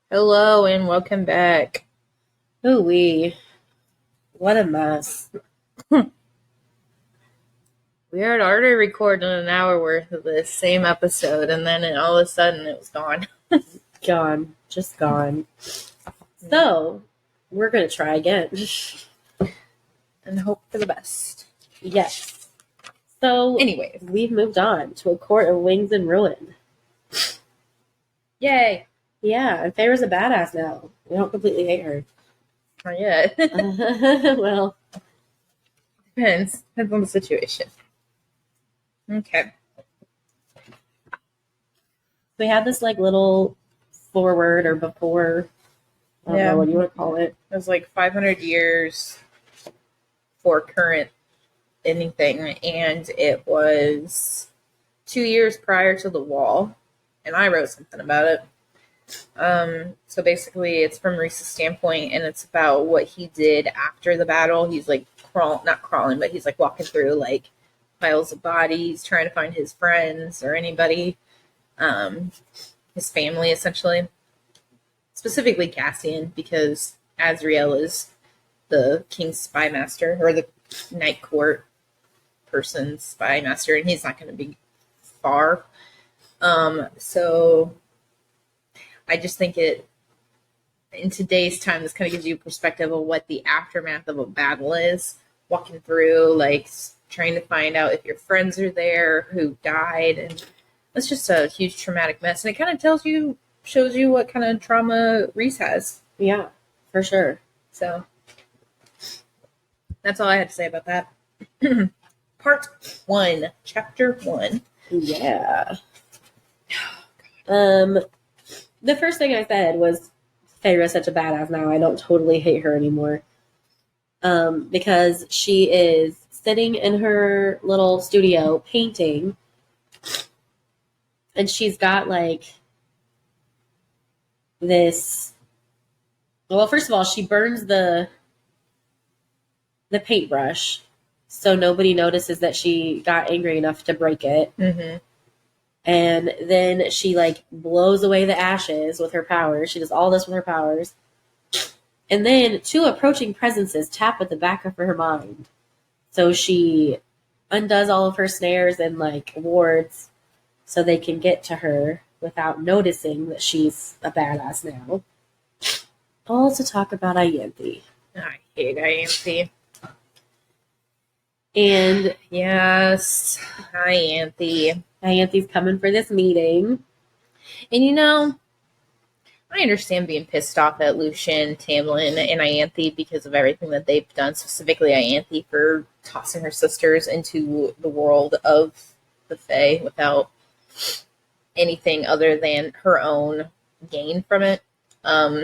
Hello and welcome back. Ooh-wee. What a mess. We had already recorded an hour worth of this same episode, and then all of a sudden it was gone. Gone. Just gone. So, we're going to try again. And hope for the best. Yes. So, Anyways. we've moved on to A Court of Wings and Ruin. Yay. Yeah, and Feyre's a badass now. We don't completely hate her. Not yet. Well, Depends on the situation. Okay. we had this little forward or before. I don't know what you want to call it. It was 500 years for current anything, and it was 2 years prior to the wall, and I wrote something about it. So basically it's from Reese's standpoint, and it's about what he did after the battle. He's not crawling, but he's walking through piles of bodies, trying to find his friends or anybody, his family essentially. Specifically Cassian, because Azriel is the king's spy master, or the night court person's spy master, and he's not going to be far. So I just think in today's time, this kind of gives you a perspective of what the aftermath of a battle is. Walking through, trying to find out if your friends are there, who died, and it's just a huge traumatic mess. And it kind of shows you what kind of trauma Reese has. Yeah, for sure. So that's all I had to say about that. Part 1, Chapter 1. Yeah. The first thing I said was Feyre's such a badass now. I don't totally hate her anymore. Because she is sitting in her little studio painting, and she's got this. Well, first of all, she burns the paintbrush, so nobody notices that she got angry enough to break it. Mm-hmm. And then she blows away the ashes with her powers. She does all this with her powers. And then 2 approaching presences tap at the back of her mind. So she undoes all of her snares and wards so they can get to her without noticing that she's a badass now. All to talk about Ianthe. I hate Ianthe. And yes, Ianthe. Ianthe's coming for this meeting. And I understand being pissed off at Lucien, Tamlin, and Ianthe because of everything that they've done, specifically Ianthe for tossing her sisters into the world of the Fae without anything other than her own gain from it. But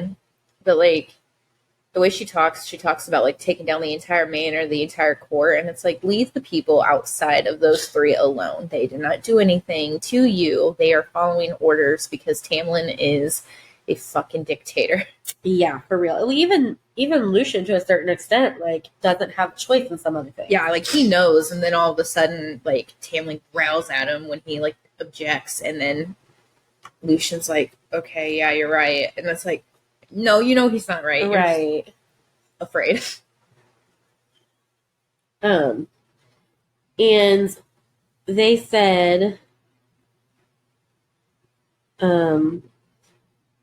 the way she talks about taking down the entire manor, the entire court, and it's leave the people outside of those 3 alone. They did not do anything to you. They are following orders because Tamlin is a fucking dictator. Yeah, for real. Even Lucien, to a certain extent, doesn't have a choice in some other things. Yeah, he knows, and then all of a sudden, Tamlin growls at him when he objects, and then Lucien's okay, yeah, you're right, and it's no, he's not right. You're right. Afraid. And they said,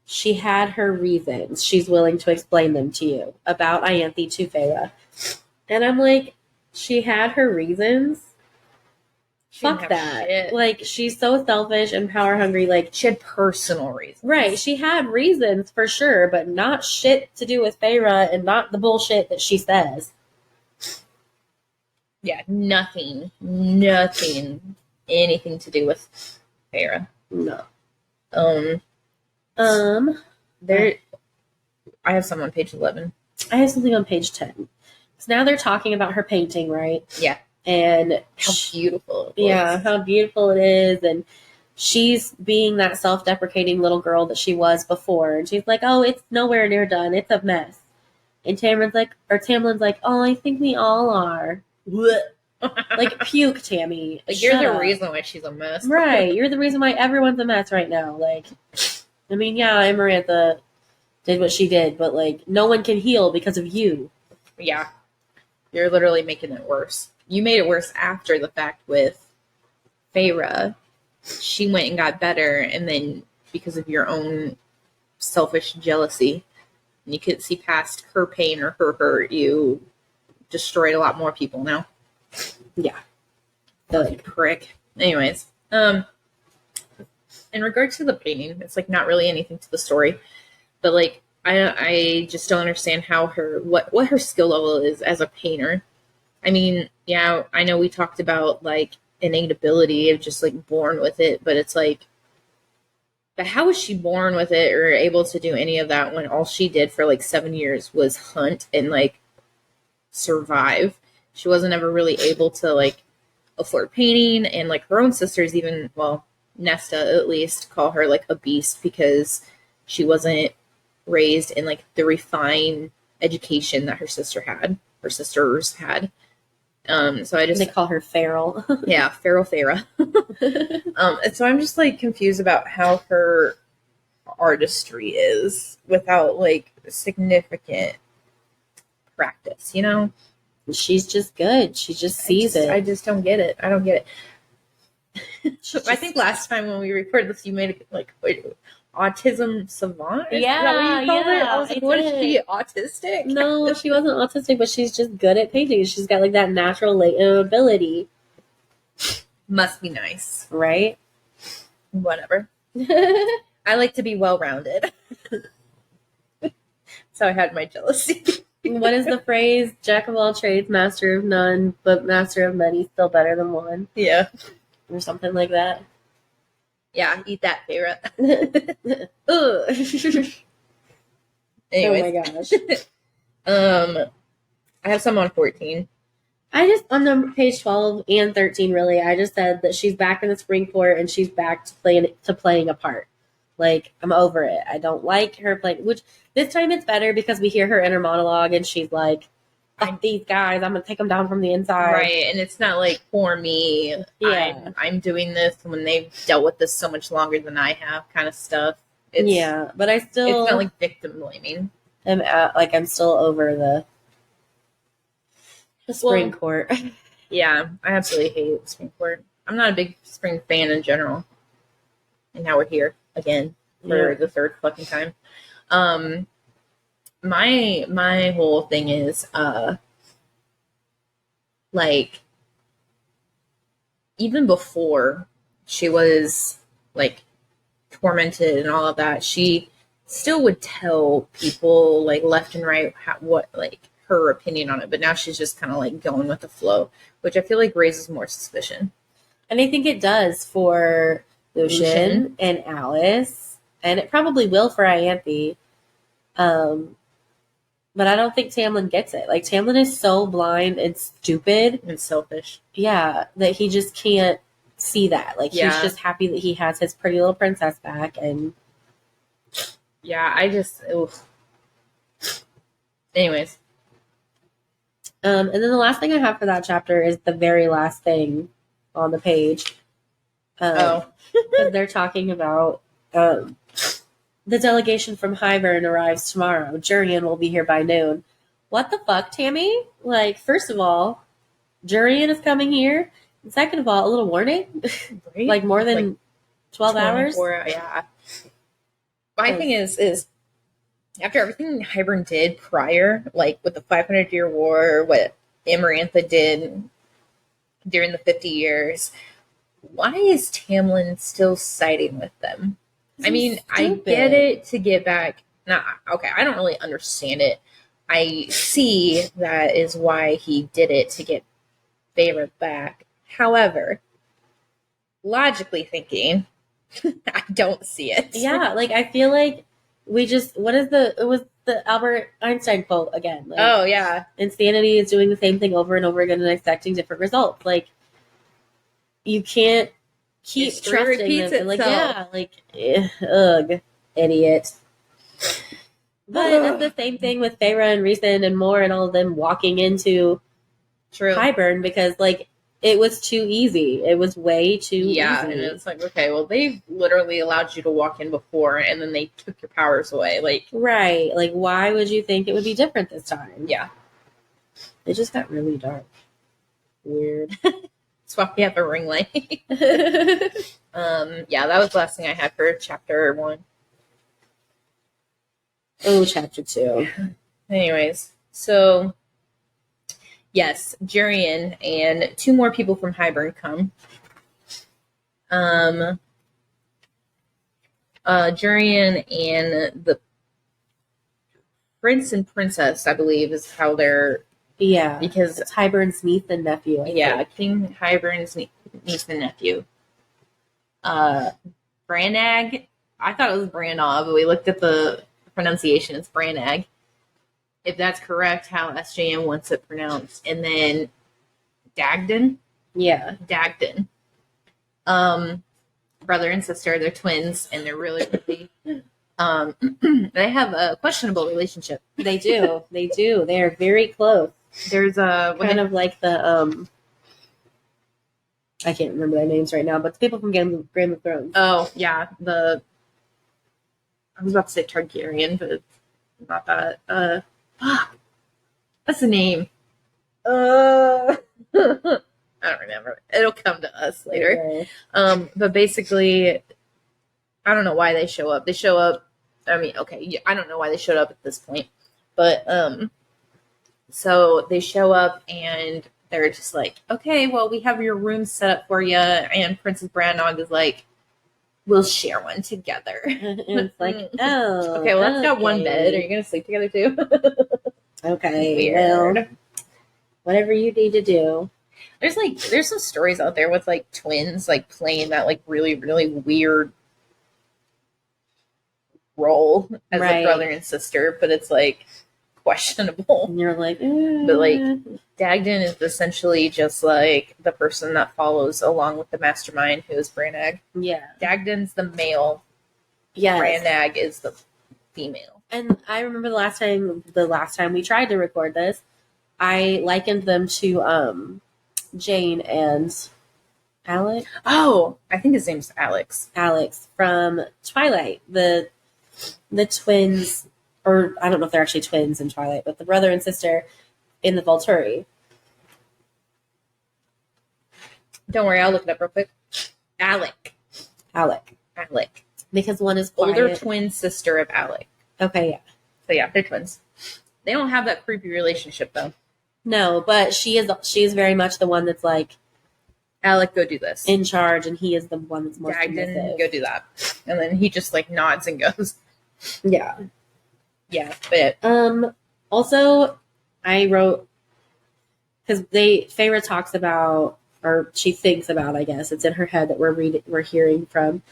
she had her reasons. She's willing to explain them to you about Ianthe to Feyre. And I'm she had her reasons? Fuck that. Shit. She's so selfish and power hungry. She had personal reasons. Right. She had reasons for sure, but not shit to do with Feyre and not the bullshit that she says. Yeah, nothing, anything to do with Feyre. No. There. I have some on page 11. I have something on page 10. So now they're talking about her painting, right? Yeah. And how beautiful it was. Yeah, how beautiful it is. And she's being that self-deprecating little girl that she was before. And she's oh, it's nowhere near done. It's a mess. And Tamlin's oh, I think we all are. Puke, Tammy. You're the reason why she's a mess. Right. You're the reason why everyone's a mess right now. Yeah, Amarantha, did what she did, but like no one can heal because of you. Yeah. You're literally making it worse. You made it worse after the fact with Feyre. She went and got better, and then because of your own selfish jealousy, and you couldn't see past her pain or her hurt, you destroyed a lot more people now. Yeah. The prick. Anyways, in regard to the painting, it's like not really anything to the story, but like I just don't understand how what her skill level is as a painter. I mean, yeah, I know we talked about like innate ability of just like born with it, but it's like, but how was she born with it or able to do any of that when all she did for like 7 years was hunt and like survive? She wasn't ever really able to like afford painting, and like her own sisters, even, well, Nesta at least, call her like a beast because she wasn't raised in like the refined education that her sisters had. So I just, They call her feral. yeah, feral Farah. And so I'm just like confused about how her artistry is without like significant practice, you know? She's just good. She just sees it. I just don't get it. I don't get it. I think last time when we recorded this, you made it like autism savant. Is that what you called it? I was like, what is she, autistic? No, she wasn't autistic, but she's just good at painting. She's got like that natural latent ability. Must be nice. Right? Whatever. I like to be well-rounded. So I had my jealousy. What is the phrase? Jack of all trades, master of none, but master of many, still better than one. Yeah. Or something like that. Yeah, eat that, Farah. Anyways. Oh my gosh. I have some on 14. I just, on the page 12 and 13, really, I just said that she's back in the spring court and she's back to playing a part. Like, I'm over it. I don't like her playing, which this time it's better because we hear her inner monologue and she's like, fuck these guys, I'm going to take them down from the inside. Right, and it's not like, for me, yeah. I'm doing this when they've dealt with this so much longer than I have kind of stuff. Yeah, but I still... It's not like victim blaming. I'm still over the spring court. Yeah, I absolutely hate spring court. I'm not a big spring fan in general. And now we're here again for the third fucking time. My whole thing is like, even before she was like tormented and all of that, she still would tell people like left and right what like her opinion on it, but now she's just kind of like going with the flow, which I feel like raises more suspicion. And I think it does for Lucian and Alice, and it probably will for Ianthe. But I don't think Tamlin gets it. Like, Tamlin is so blind and stupid and selfish. Yeah, that he just can't see that. Like, he's just happy that he has his pretty little princess back. And yeah, I just... Oof. Anyways. And then the last thing I have for that chapter is the very last thing on the page. Because they're talking about... the delegation from Hybern arrives tomorrow. Jurian will be here by noon. What the fuck, Tammy? Like, first of all, Jurian is coming here. And second of all, a little warning. Right? Like, more than like 12 hours? Yeah. My thing is after everything Hybern did prior, like with the 500-year war, what Amarantha did during the 50 years, why is Tamlin still siding with them? I mean, stupid. I get it to get back. Okay, I don't really understand it. I see that is why he did it, to get Feyre back. However, logically thinking, I don't see it. Yeah, like, I feel like it was the Albert Einstein quote again. Like, oh, yeah. Insanity is doing the same thing over and over again and expecting different results. Like, you can't keep trusting them. Like, yeah, like, ugh, idiot. But it's the same thing with Feyre and Rhysand and Mor and all of them walking into Hybern, because, like, It was too easy. It was way too Yeah, easy. and it's like, okay, well, they literally allowed you to walk in before, and then they took your powers away. Like, Right. Like, why would you think it would be different this time? yeah. It just got really dark. Weird. That's why we have a ring light. Yeah, that was the last thing I had for chapter 1. Oh, chapter 2. Anyways, so yes, Jurian and 2 more people from Hybern come. Jurian and the prince and princess, I believe, is how they're. Yeah. Because it's Hybern's niece and nephew. I think. King Hybern's niece and nephew. Branag. I thought it was Branagh, but we looked at the pronunciation. It's Branag. If that's correct, how SJM wants it pronounced. And then Dagden. Yeah. Dagden. Brother and sister, they're twins, and they're really, really they have a questionable relationship. They do. They do. They are very close. There's a kind of like the I can't remember their names right now, but the people from Game of Thrones. Oh yeah, I was about to say Targaryen, but it's not that. What's the name? I don't remember. It'll come to us later. Okay. But basically, I don't know why they show up. They show up. I mean, okay, yeah, I don't know why they showed up at this point, but so they show up and they're just like, okay, well, we have your room set up for you, and Princess Brannog is like, we'll share one together. It's like, oh, okay, well, that's got one bed. Are you gonna sleep together too? Okay, weird. Well, whatever you need to do. There's some stories out there with like twins like playing that like really, really weird role as a brother and sister, but it's like questionable. And you're like, but like Dagden is essentially just like the person that follows along with the mastermind, who is Branag. Yeah, Dagden's the male. Yeah, Branag is the female. And I remember the last time we tried to record this, I likened them to Jane and Alec. Oh, I think his name's Alex. Alex from Twilight. The twins, or I don't know if they're actually twins in Twilight, but the brother and sister in the Volturi. Don't worry, I'll look it up real quick. Alec. Because one is quiet. Older twin sister of Alec. Okay, yeah. So yeah, they're twins. They don't have that creepy relationship though. No, but she is very much the one that's like, Alec, go do this. In charge, and he is the one that's more submissive. Go do that. And then he just like nods and goes. Yeah. Yeah, but also I wrote, because Feyre talks about, or she thinks about, I guess it's in her head that we're hearing from,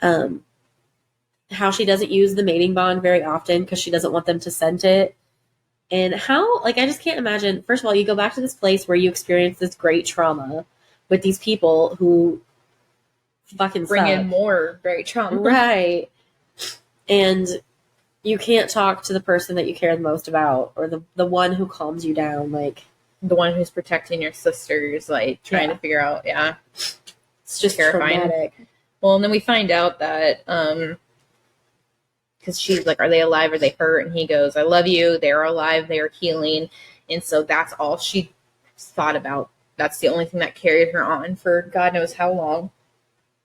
how she doesn't use the mating bond very often because she doesn't want them to scent it. And how, like, I just can't imagine. First of all, you go back to this place where you experience this great trauma with these people who fucking bring suck. In more great trauma. Right. And you can't talk to the person that you care the most about, or the one who calms you down, like the one who's protecting your sisters, like trying to figure out. Yeah, it's just terrifying. Traumatic. Well, and then we find out that because she's like, "Are they alive? Are they hurt?" And he goes, "I love you. They're alive. They're healing." And so that's all she thought about. That's the only thing that carried her on for God knows how long,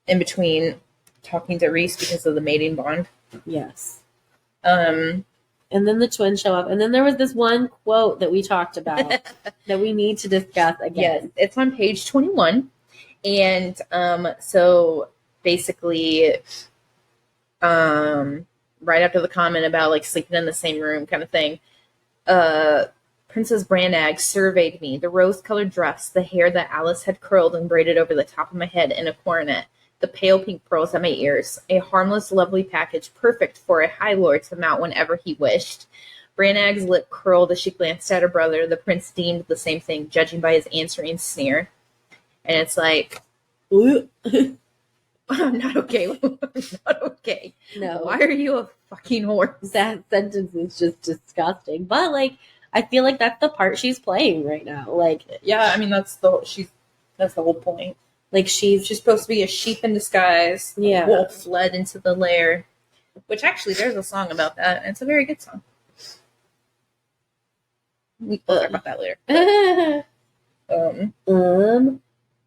in between talking to Reese because of the mating bond. Yes. And then the twins show up. And then there was this one quote that we talked about that we need to discuss again. Yes, it's on page 21. And so basically, right after the comment about like sleeping in the same room kind of thing, Princess Branag surveyed me, the rose-colored dress, the hair that Alice had curled and braided over the top of my head in a coronet, the pale pink pearls at my ears, a harmless, lovely package perfect for a High Lord to mount whenever he wished. Branag's lip curled as she glanced at her brother. The prince deemed the same thing, judging by his answering sneer. And it's like, I'm not okay. I'm not okay. No. Why are you a fucking horse? That sentence is just disgusting. But, like, I feel like that's the part she's playing right now. Like, yeah, I mean, That's the whole point. Like She's supposed to be a sheep in disguise. Yeah. A wolf fled into the lair. Which actually, there's a song about that, and it's a very good song. We'll talk about that later.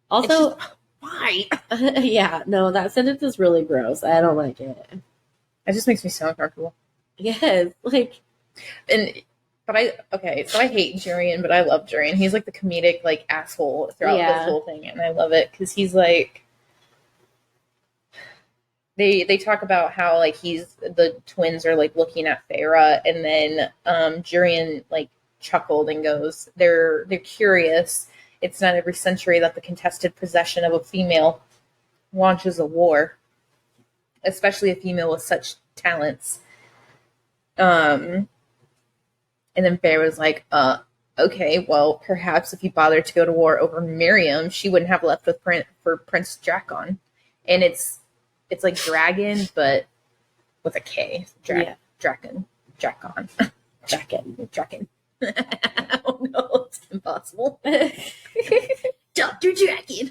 Also, why? yeah, no, that sentence is really gross. I don't like it. It just makes me so uncomfortable. Yes, like, so I hate Jurian, but I love Jurian. He's like the comedic like asshole throughout this whole thing, and I love it because he's like. They talk about how like the twins are like looking at Feyre, and then Jurian like chuckled and goes, "They're curious. It's not every century that the contested possession of a female launches a war, especially a female with such talents." And then Feyre's like, okay, well, perhaps if you bothered to go to war over Miriam, she wouldn't have left with Prince Drakon, and it's like dragon, but with a K. Drakon. Drakon. Drakon. Oh no, it's impossible. Dr. Draken.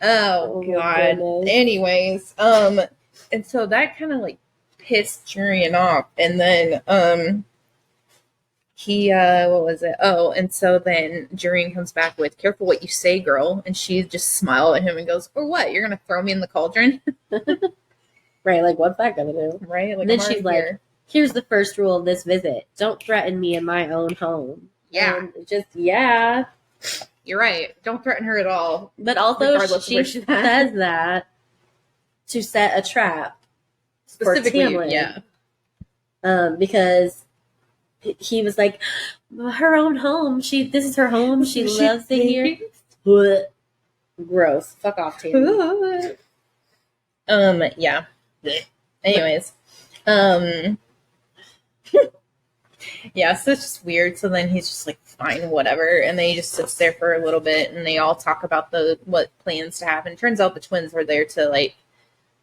Oh god. Goodness. Anyways, and so that kind of like pissed Jurian off, and then he what was it? Oh, and so then Jurian comes back with "Careful what you say, girl," and she just smiled at him and goes, "For what? You're gonna throw me in the cauldron?" Right, like what's that gonna do? Right, like, and then she's like, "Here's the first rule of this visit: don't threaten me in my own home." Yeah, and just yeah. You're right. Don't threaten her at all. But also, she says that to set a trap specifically, for Tamlin. Yeah. Because he was like, her own home. This is her home. She loves it here. Gross. Fuck off, Tamlin. Yeah. Anyways, yeah, so it's just weird. So then he's just like, fine, whatever. And then he just sits there for a little bit, and they all talk about what plans to happen. It turns out the twins were there to like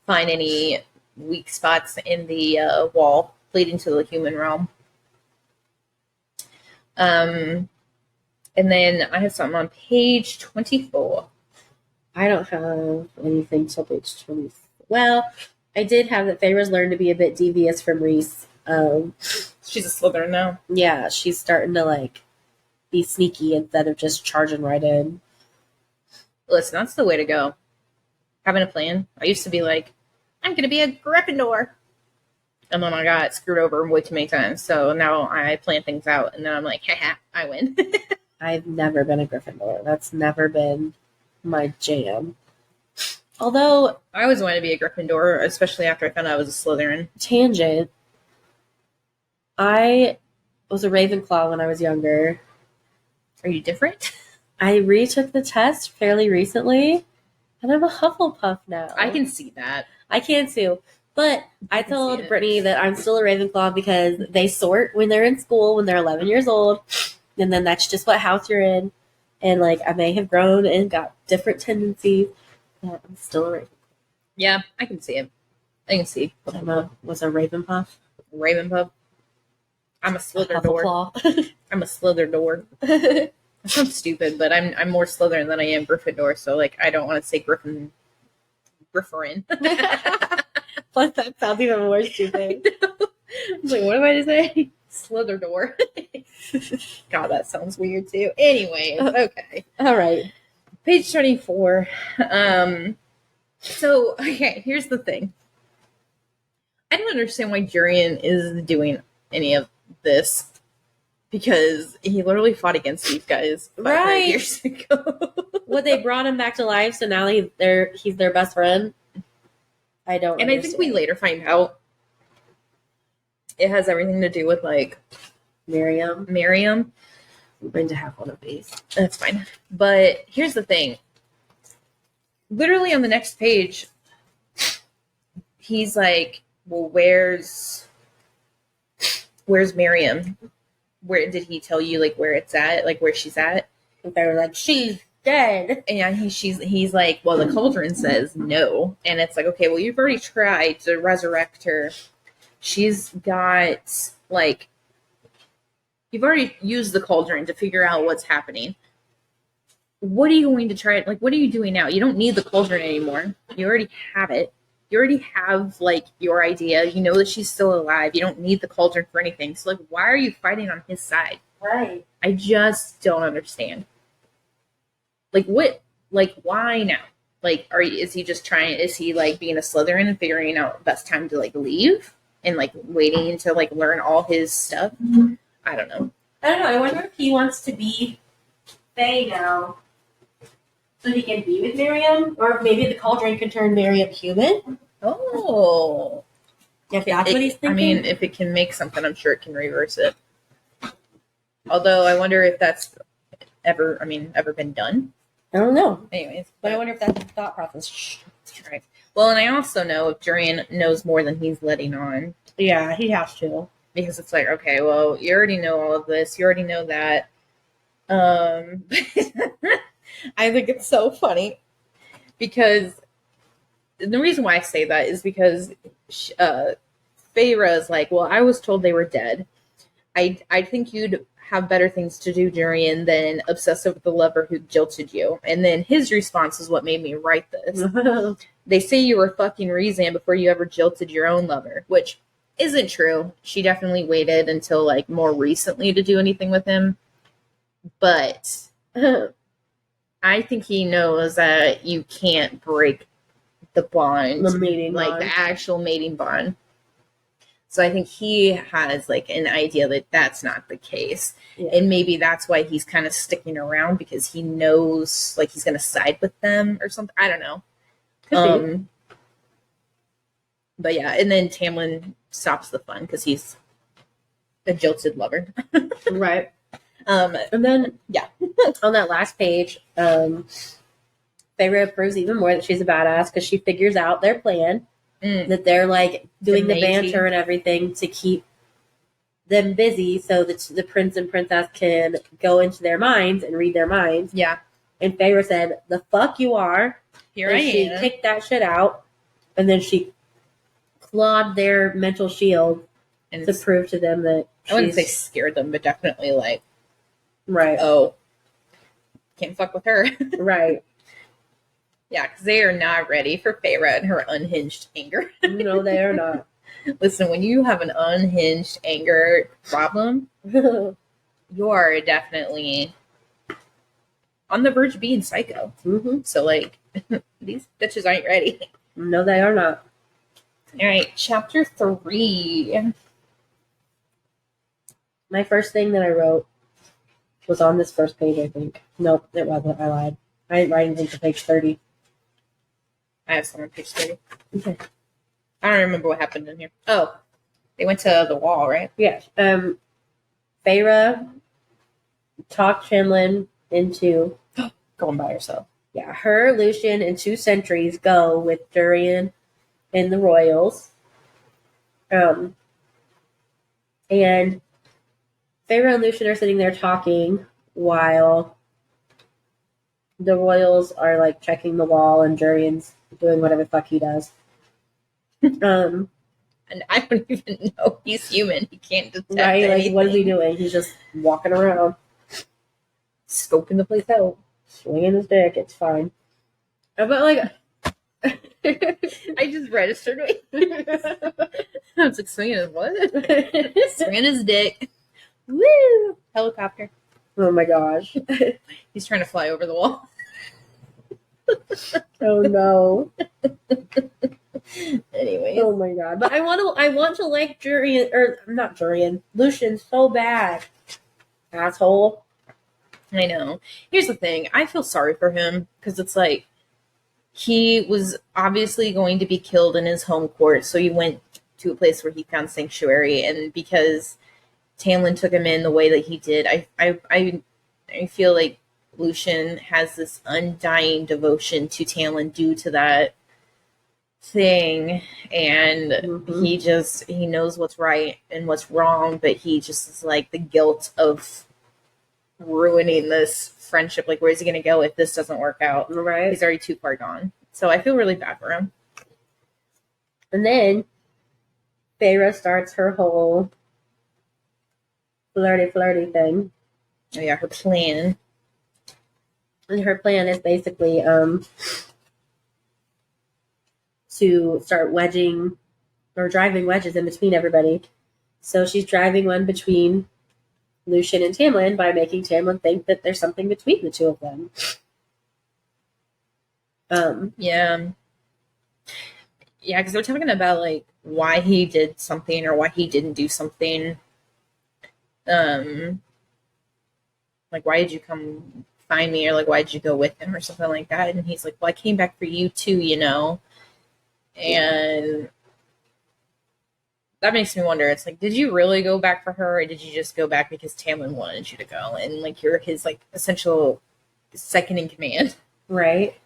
find any weak spots in the wall leading to the human realm. And then I have something on page 24. I don't have anything till page 24. Well, I did have that Feyre's learned to be a bit devious from Rhys. She's a Slytherin now. Yeah, she's starting to like be sneaky instead of just charging right in. Listen, that's the way to go. Having a plan. I used to be like, I'm going to be a Gryffindor. And then I got screwed over way too many times. So now I plan things out, and then I'm like, haha, I win. I've never been a Gryffindor. That's never been my jam. Although I always wanted to be a Gryffindor, especially after I found out I was a Slytherin. Tangent. I was a Ravenclaw when I was younger. Are you different? I retook the test fairly recently, and I'm a Hufflepuff now. I can see that. I can too. But I told Brittany that I'm still a Ravenclaw because they sort when they're in school, when they're 11 years old, and then that's just what house you're in. And like I may have grown and got different tendencies, but I'm still a Ravenclaw. Yeah, I can see it. I can see. Was a Ravenpuff. Ravenpuff. I'm a Slytherin. I'm a Slytherin. That sounds stupid, but I'm more Slytherin than I am Gryffindor, so like I don't want to say Grifferin. Plus, that sounds even more stupid. I was like, what am I to say? Slytherin. God, that sounds weird too. Anyways, okay. All right. Page 24. So, okay, here's the thing. I don't understand why Jurian is doing any of this, because he literally fought against these guys 500 years ago. Well, they brought him back to life, so now he's their best friend. I don't understand. I think we later find out it has everything to do with like Miriam. I'm going to have one of these. That's fine. But here's the thing. Literally on the next page, he's like, well, where's Miriam? Where did he tell you like where it's at, like where she's at? And they were like, she's dead. And he's like, well, the cauldron says no. And it's like, okay, well, you've already tried to resurrect her. She's got like, you've already used the cauldron to figure out what's happening. what are you going to try? Like, what are you doing now? You don't need the cauldron anymore. You already have it. You already have, like, your idea. You know that she's still alive. You don't need the cauldron for anything. So, like, why are you fighting on his side? Right. I just don't understand. Like, what? Like, why now? Like, is he just trying? Is he, like, being a Slytherin and figuring out the best time to, like, leave and, like, waiting to, like, learn all his stuff? I don't know. I don't know. I wonder if he wants to be Fae now, so he can be with Miriam, or if maybe the cauldron can turn Miriam human. Oh, If that's what he's thinking. I mean, if it can make something, I'm sure it can reverse it. Although I wonder if that's ever been done. I don't know. Anyways, But I wonder if that's his thought process. right. Well, and I also know if Durian knows more than he's letting on. Yeah, he has to. Because it's like, okay, well, you already know all of this. You already know that. I think it's so funny because the reason why I say that is because Feyre is like, well, I was told they were dead. I think you'd have better things to do, Durian, than obsess over the lover who jilted you. And then his response is what made me write this. They say you were fucking Rhysand before you ever jilted your own lover, which isn't true. She definitely waited until, like, more recently to do anything with him. But I think he knows that you can't break the bond, The mating like bond. the actual mating bond. So I think he has, like, an idea that that's not the case. Yeah. And maybe that's why he's kind of sticking around, because he knows, like, he's going to side with them or something. I don't know. Could be. But yeah, and then Tamlin stops the fun because he's a jilted lover. Right. And then, yeah. On that last page, Feyre proves even more that she's a badass because she figures out their plan. That they're, like, doing the banter and everything to keep them busy so that the prince and princess can go into their minds and read their minds. Yeah. And Feyre said, "The fuck you are." Here and I she am. kicked that shit out. And then she clawed their mental shield And to prove to them that I wouldn't say scared them, but definitely, like, right. Oh, can't fuck with her. Right. Yeah, because they are not ready for Feyre and her unhinged anger. No, they are not. Listen, when you have an unhinged anger problem, you are definitely on the verge of being psycho. Mm-hmm. So, like, these bitches aren't ready. No, they are not. All right, chapter 3. My first thing that I wrote was on this first page, I think. Nope, it wasn't. I lied. I didn't write anything to page 30. I have some on page 30. Okay. I don't remember what happened in here. Oh, they went to the wall, right? Yes. Feyre talked Tamlin into going by herself. Yeah, her, Lucian, and 2 sentries go with Durian and the Royals. And Feyre and Lucian are sitting there talking while the Royals are, like, checking the wall and Durian's doing whatever the fuck he does. And I don't even know he's human. He can't detect right? anything. Like, what is he doing? He's just walking around, scoping the place out, swinging his dick. It's fine. But, like, I just registered. I was like, swinging his what? Swinging his dick. Woo! Helicopter. Oh my gosh. He's trying to fly over the wall. Oh no. Anyway. Oh my god. But I want to like Durian, or not Durian, Lucian so bad. Asshole. I know. Here's the thing. I feel sorry for him because it's like he was obviously going to be killed in his home court, so he went to a place where he found sanctuary, and because Tamlin took him in the way that he did, I feel like Lucian has this undying devotion to Tamlin due to that thing, and he knows what's right and what's wrong, but he just is like the guilt of ruining this friendship. Like, where's he gonna go if this doesn't work out? Right. He's already too far gone. So I feel really bad for him. And then Feyre starts her whole flirty thing. Oh yeah, her plan. And her plan is basically to start wedging or driving wedges in between everybody. So she's driving one between Lucian and Tamlin by making Tamlin think that there's something between the two of them. Yeah. Yeah, because they're talking about like why he did something or why he didn't do something. Like why did you come find me, or like why did you go with him or something like that? And he's like, well, I came back for you too, you know. And that makes me wonder. It's like, did you really go back for her, or did you just go back because Tamlin wanted you to go, and like you're his like essential second in command? Right.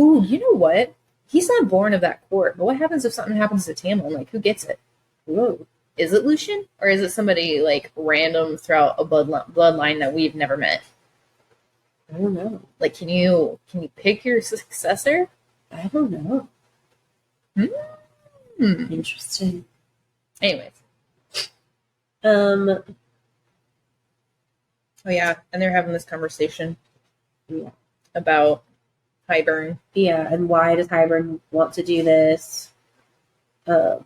Ooh, you know what? He's not born of that court, but what happens if something happens to Tamlin? Like, who gets it? Ooh. Is it Lucian, or is it somebody like random throughout a bloodline that we've never met? I don't know. Like, can you pick your successor? I don't know. Interesting. Anyways. Oh yeah, and they're having this conversation. Yeah. About Hybern. Yeah, and why does Hybern want to do this? I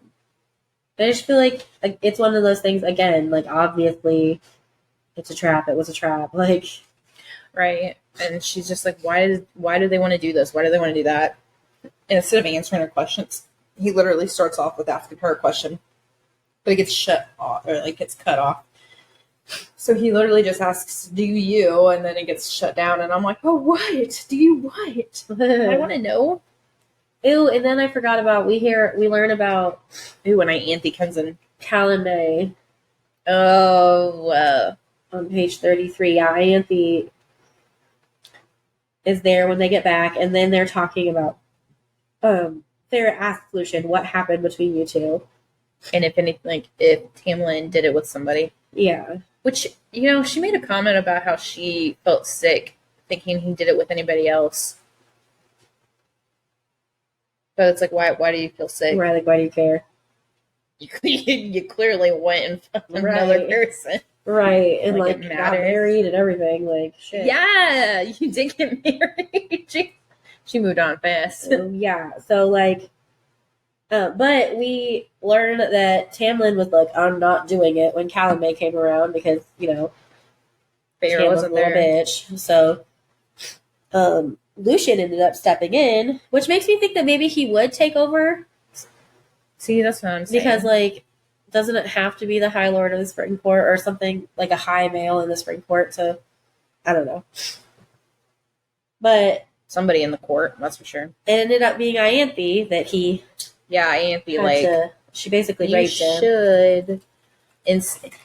just feel like it's one of those things, again, like, obviously, it's a trap. It was a trap. Like, right. And she's just like, why do they want to do this? Why do they want to do that? And instead of answering her questions, he literally starts off with asking her a question, but it gets shut off, or like gets cut off. So he literally just asks, do you? And then it gets shut down. And I'm like, oh, what? Do you what? I want to know. Ew, and then I forgot about, we learn about... Ooh, when Ianthe comes in. Calendar. Oh, on page 33. Yeah, Ianthe is there when they get back, and then they're talking about... Farrah asks Lucian, what happened between you two? And if anything, like, if Tamlin did it with somebody. Yeah. Which, you know, she made a comment about how she felt sick thinking he did it with anybody else. But it's like, why do you feel sick? Right, like, why do you care? You clearly went and fucked another person. Right, and like got married and everything. Like, shit. Yeah, you did get married. She moved on fast. Yeah, so like, but we learned that Tamlin was like, I'm not doing it when Calumet came around because, you know, Farrah wasn't there. Bitch. So, Lucian ended up stepping in, which makes me think that maybe he would take over. See, that's what I'm saying. Because, like, doesn't it have to be the High Lord of the Spring Court or something, like a high male in the Spring Court? So, I don't know. But somebody in the court, that's for sure. It ended up being Ianthe that he... Yeah, Ianthe, she basically raped him. Should.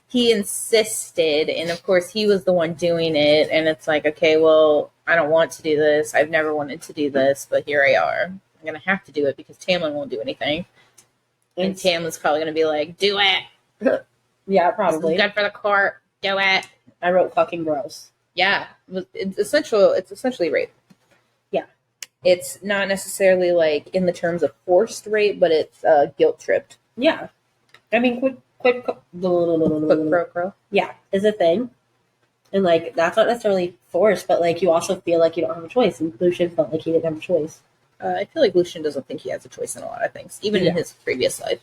He insisted, and of course he was the one doing it, and it's like, okay, well, I don't want to do this. I've never wanted to do this, but here I are. I'm going to have to do it because Tamlin won't do anything. And Tamlin's probably going to be like, do it. Yeah, probably. It's good for the court. Do it. I wrote fucking gross. Yeah. It's essentially rape. Yeah. It's not necessarily like in the terms of forced rape, but it's guilt tripped. Yeah. I mean, quid pro quo. Yeah, is a thing. And like, that's not necessarily forced, but like, you also feel like you don't have a choice. And Lucian felt like he didn't have a choice. I feel like Lucian doesn't think he has a choice in a lot of things, even in his previous life.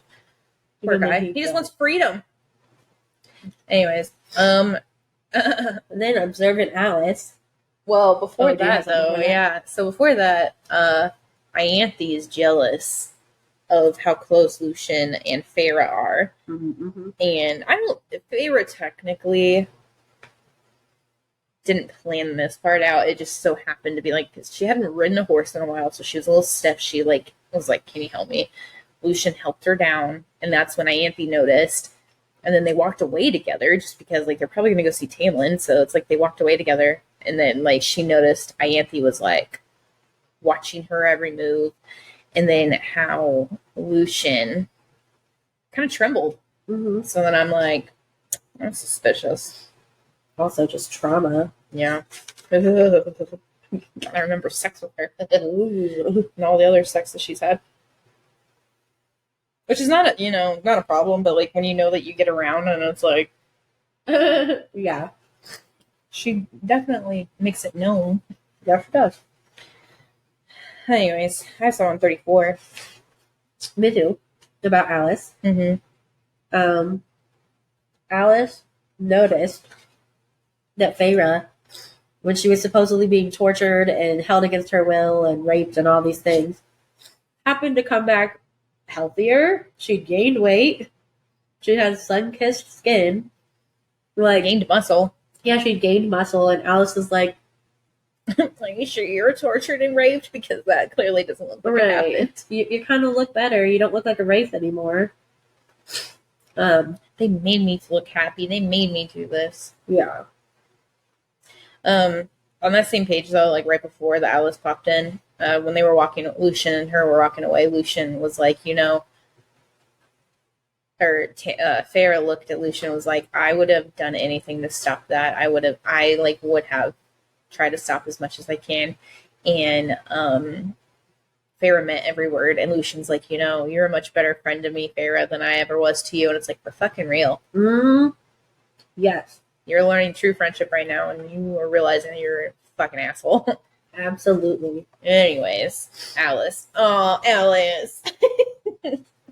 Poor guy. He just wants freedom. Anyways, and then Observant Alice. Well, before that, though, yeah. So before that, Ianthe is jealous of how close Lucian and Farrah are. Mm-hmm. And Farrah technically didn't plan this part out. It just so happened to be like, because she hadn't ridden a horse in a while, so she was a little stiff. She was like, can you help me? Lucian helped her down, and that's when Ianthe noticed. And then they walked away together just because like they're probably going to go see Tamlin. So it's like they walked away together, and then like she noticed Ianthe was like watching her every move, and then how Lucian kind of trembled. Mm-hmm. So then I'm like, that's suspicious. Also, just trauma. Yeah. I remember sex with her. And all the other sex that she's had. Which is not a problem, but like when you know that you get around and it's like yeah. She definitely makes it known. Yeah, she does. Anyways, I saw on 34. Me too. About Alice. Mm-hmm. Alice noticed that Feyre, when she was supposedly being tortured and held against her will and raped and all these things, happened to come back healthier. She gained weight. She had sun-kissed skin. Like, Gained muscle. yeah, she gained muscle, and Alice was like, Are you sure you were tortured and raped? Because that clearly doesn't look like it happened. You kind of look better. You don't look like a wraith anymore. They made me look happy. They made me do this. Yeah. On that same page, though, like right before the Alice popped in, when they were walking, Lucian and her were walking away, Lucian was like, Farrah looked at Lucian and was like, I would have done anything to stop that. I would have tried to stop as much as I can. And Farrah meant every word. And Lucian's like, you're a much better friend to me, Farrah, than I ever was to you. And it's like, we're fucking real. Yes. You're learning true friendship right now, and you are realizing you're a fucking asshole. Absolutely. Anyways, Alice. Oh, Alice.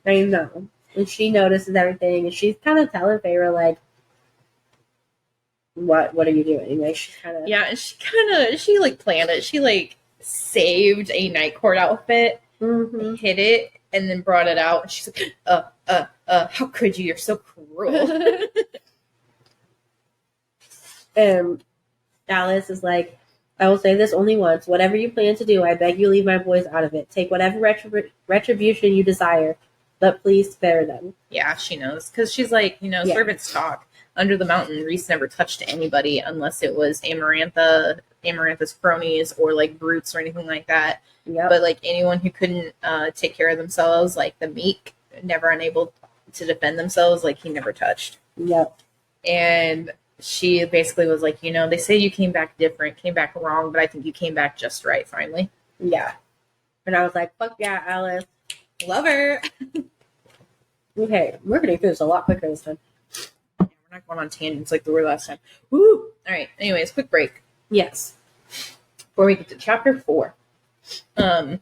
I know. And she notices everything, and she's kind of telling Feyre, like, what are you doing? Like, she's kind of... Yeah, and she planned it. She, saved a night court outfit, hid it, and then brought it out. And she's like, how could you? You're so cruel. And Alice is like, I will say this only once. Whatever you plan to do, I beg you leave my boys out of it. Take whatever retribution you desire, but please spare them. Yeah, she knows. Because she's like, servants talk. Under the mountain, Rhys never touched anybody unless it was Amarantha's cronies or, brutes or anything like that. Yep. But, anyone who couldn't take care of themselves, like the meek, never unable to defend themselves, he never touched. Yep. And she basically was like, they say you came back different, came back wrong, but I think you came back just right, finally. Yeah. And I was like, fuck yeah, Alice. Love her. Okay, we're going to do this a lot quicker this time. We're not going on tangents like we were last time. Woo! All right, anyways, quick break. Yes. Before we get to chapter 4. So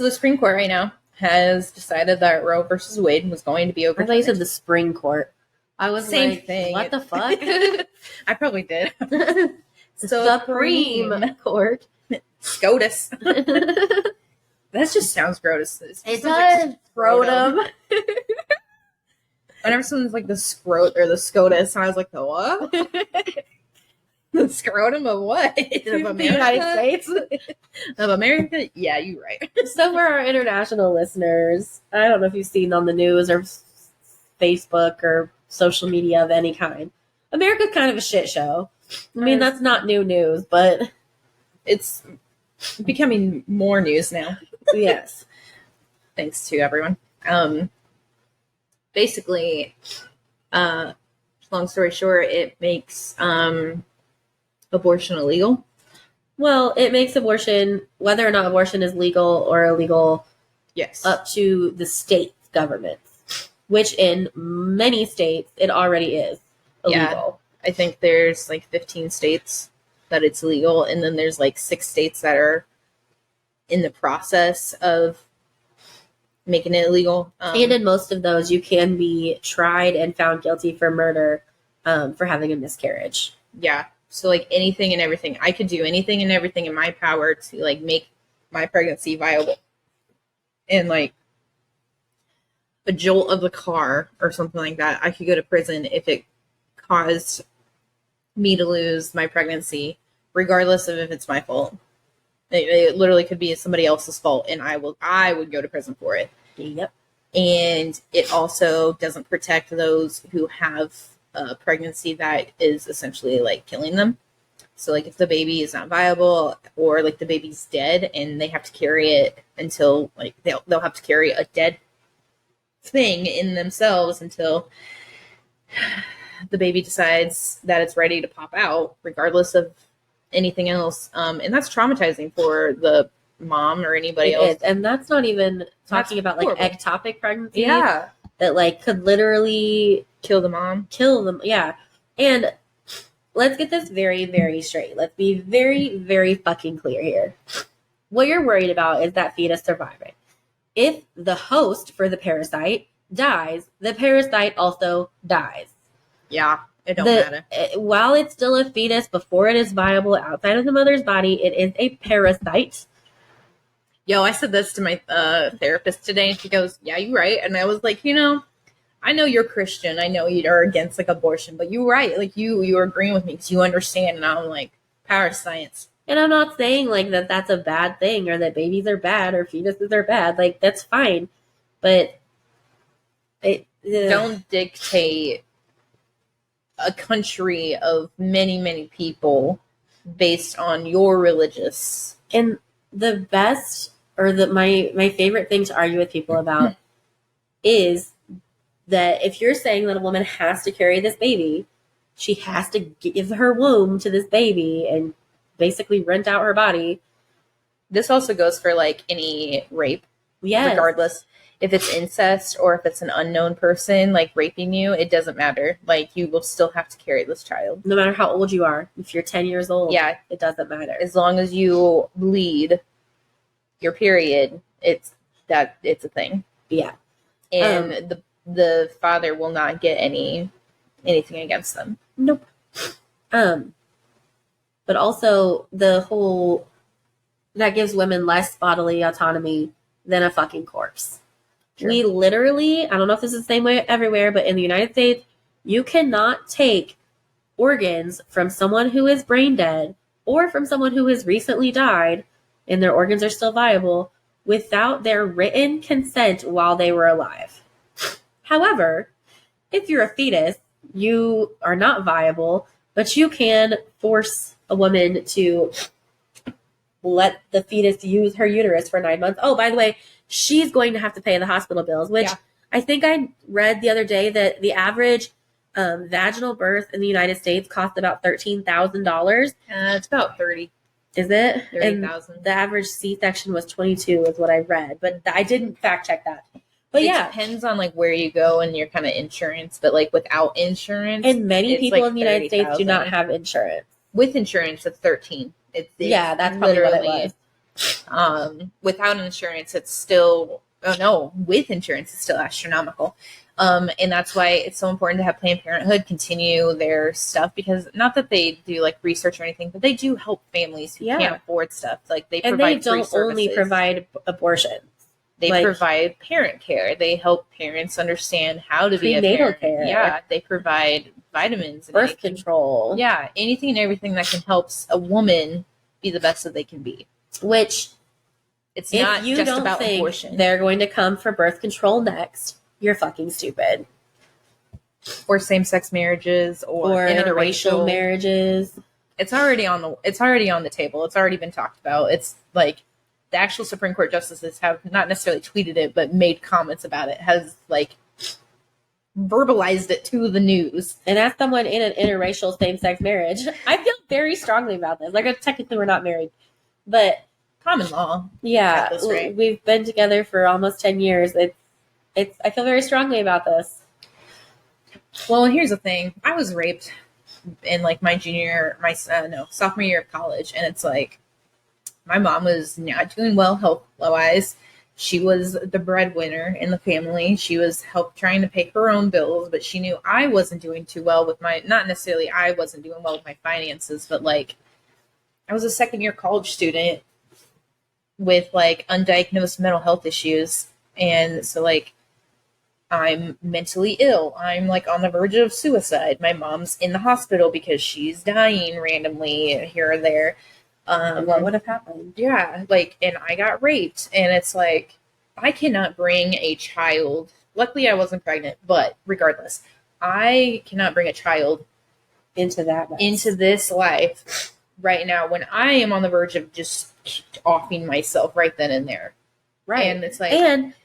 the Supreme Court right now has decided that Roe versus Wade was going to be overturned. I thought you said the Spring Court. I was Same like, thing. What the fuck? I probably did. Supreme Court. SCOTUS. That just sounds gross. It does. Scrotum. Whenever someone's like the scrot or the SCOTUS, and I was like, the what? The scrotum of what? Of The United States. Of America? Yeah, you're right. So for our international listeners, I don't know if you've seen on the news or Facebook or social media of any kind. America's kind of a shit show. I mean, that's not new news, but it's becoming more news now. Yes. Thanks to everyone. Basically, long story short, it makes abortion illegal. Well, it makes abortion, whether or not abortion is legal or illegal, yes, up to the state governments, which in many states it already is illegal. Yeah, I think there's 15 states that it's legal, and then there's 6 states that are in the process of making it illegal. And in most of those, you can be tried and found guilty for murder for having a miscarriage. Yeah. So anything and everything, I could do anything and everything in my power to make my pregnancy viable. And a jolt of the car or something like that, I could go to prison if it caused me to lose my pregnancy, regardless of if it's my fault. It literally could be somebody else's fault, and I would go to prison for it. Yep. And it also doesn't protect those who have a pregnancy that is essentially killing them. So if the baby is not viable or the baby's dead and they have to carry it until they'll have to carry a dead thing in themselves until the baby decides that it's ready to pop out, regardless of anything else. And that's traumatizing for the mom or anybody else. And that's not even talking about ectopic pregnancy. Yeah. That could literally kill the mom. Kill them. Yeah. And let's get this very, very straight. Let's be very, very fucking clear here. What you're worried about is that fetus surviving. If the host for the parasite dies, the parasite also dies. Yeah, it don't matter. While it's still a fetus, before it is viable outside of the mother's body, it is a parasite. Yo, I said this to my therapist today, and she goes, "Yeah, you're right." And I was like, you know, I know you're Christian. I know you're against like abortion, but you're right. Like you're agreeing with me because you understand. And I'm like, parascience. And I'm not saying like that that's a bad thing or that babies are bad or fetuses are bad. Like that's fine, but don't dictate a country of many, many people based on your religious. And the best or my favorite thing to argue with people about is that if you're saying that a woman has to carry this baby, she has to give her womb to this baby and basically rent out her body. This also goes for like any rape. Yes. Regardless if it's incest or if it's an unknown person like raping you, it doesn't matter. Like you will still have to carry this child. No matter how old you are. If you're 10 years old, yeah, it doesn't matter. As long as you bleed your period, it's a thing. Yeah. And the father will not get anything against them. Nope. But also the whole that gives women less bodily autonomy than a fucking corpse. Sure. We literally, I don't know if this is the same way everywhere, but in the United States, you cannot take organs from someone who is brain dead or from someone who has recently died and their organs are still viable without their written consent while they were alive. However, if you're a fetus, you are not viable, but you can force a woman to let the fetus use her uterus for 9 months. Oh, by the way, she's going to have to pay the hospital bills, which I think I read the other day that the average vaginal birth in the United States costs about $13,000. It's about 30. Is it? 30,000. The average C-section was 22 is what I read, but I didn't fact check that. But it depends on like where you go and your kind of insurance, but like without insurance, and many people like in the United States do not have insurance. With insurance, it's 13. It's that's probably what it was. Without insurance, it's still with insurance, it's still astronomical. And that's why it's so important to have Planned Parenthood continue their stuff, because not that they do like research or anything, but they do help families who can't afford stuff. Like they provide don't free services. Only provide abortion. They provide parent care. They help parents understand how to be a parent. Care. Yeah, they provide vitamins, and birth control. Yeah, anything and everything that can help a woman be the best that they can be. Which, it's not just about abortion. They're going to come for birth control next. You're fucking stupid. Or same-sex marriages, or interracial marriages. It's already on the table. It's already been talked about. It's like the actual Supreme Court justices have not necessarily tweeted it, but made comments about it. Has like verbalized it to the news. And as someone in an interracial same-sex marriage, I feel very strongly about this. Like, technically we're not married, but common law. Yeah, we've been together for almost 10 years. I feel very strongly about this. Well, here's the thing. I was raped in like my sophomore year of college, and it's like my mom was not doing well health-wise. She was the breadwinner in the family. She was trying to pay her own bills, but she knew I wasn't doing too well with not necessarily I wasn't doing well with my finances, but like I was a second-year college student with like undiagnosed mental health issues, and so like I'm mentally ill. I'm like on the verge of suicide. My mom's in the hospital because she's dying randomly here or there. What would have happened? Yeah, like, and I got raped, and it's like, I cannot bring a child. Luckily, I wasn't pregnant, but regardless, I cannot bring a child into this life right now when I am on the verge of just offing myself right then and there. Right, and it's like,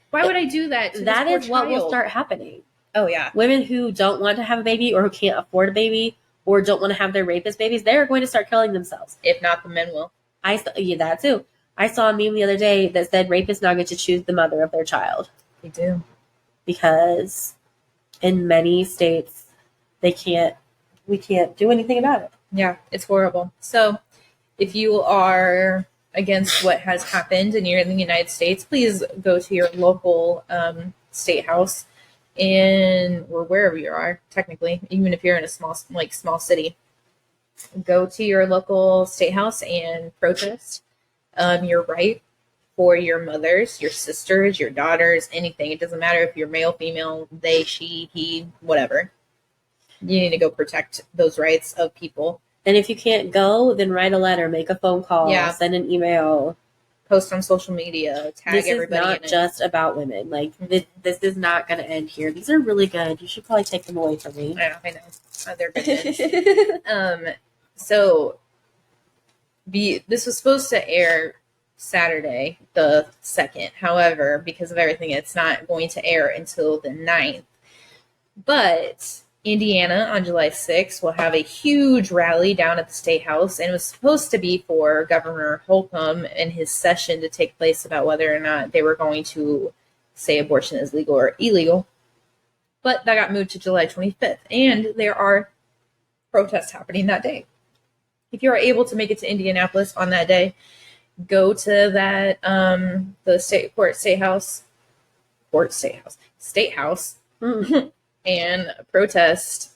why would I do that? That is what will start happening. Oh yeah, women who don't want to have a baby or who can't afford a baby, or don't want to have their rapist babies, they're going to start killing themselves. If not, the men will. That too. I saw a meme the other day that said rapists now get to choose the mother of their child. They do. Because in many states, we can't do anything about it. Yeah, it's horrible. So if you are against what has happened and you're in the United States, please go to your local state house or wherever you are, technically, even if you're in a small city. Go to your local state house and protest your right for your mothers, your sisters, your daughters, anything. It doesn't matter if you're male, female, they, she, he, whatever. You need to go protect those rights of people. And if you can't go, then write a letter, make a phone call, send an email, post on social media, tag everybody. This is not just about women. Like this is not going to end here. These are really good. You should probably take them away from me. I know. They're good. So this was supposed to air Saturday the 2nd. However, because of everything, it's not going to air until the 9th. But Indiana on July 6th will have a huge rally down at the State House, and it was supposed to be for Governor Holcomb and his session to take place about whether or not they were going to say abortion is legal or illegal. But that got moved to July 25th, and there are protests happening that day. If you are able to make it to Indianapolis on that day, go to that the state house, and protest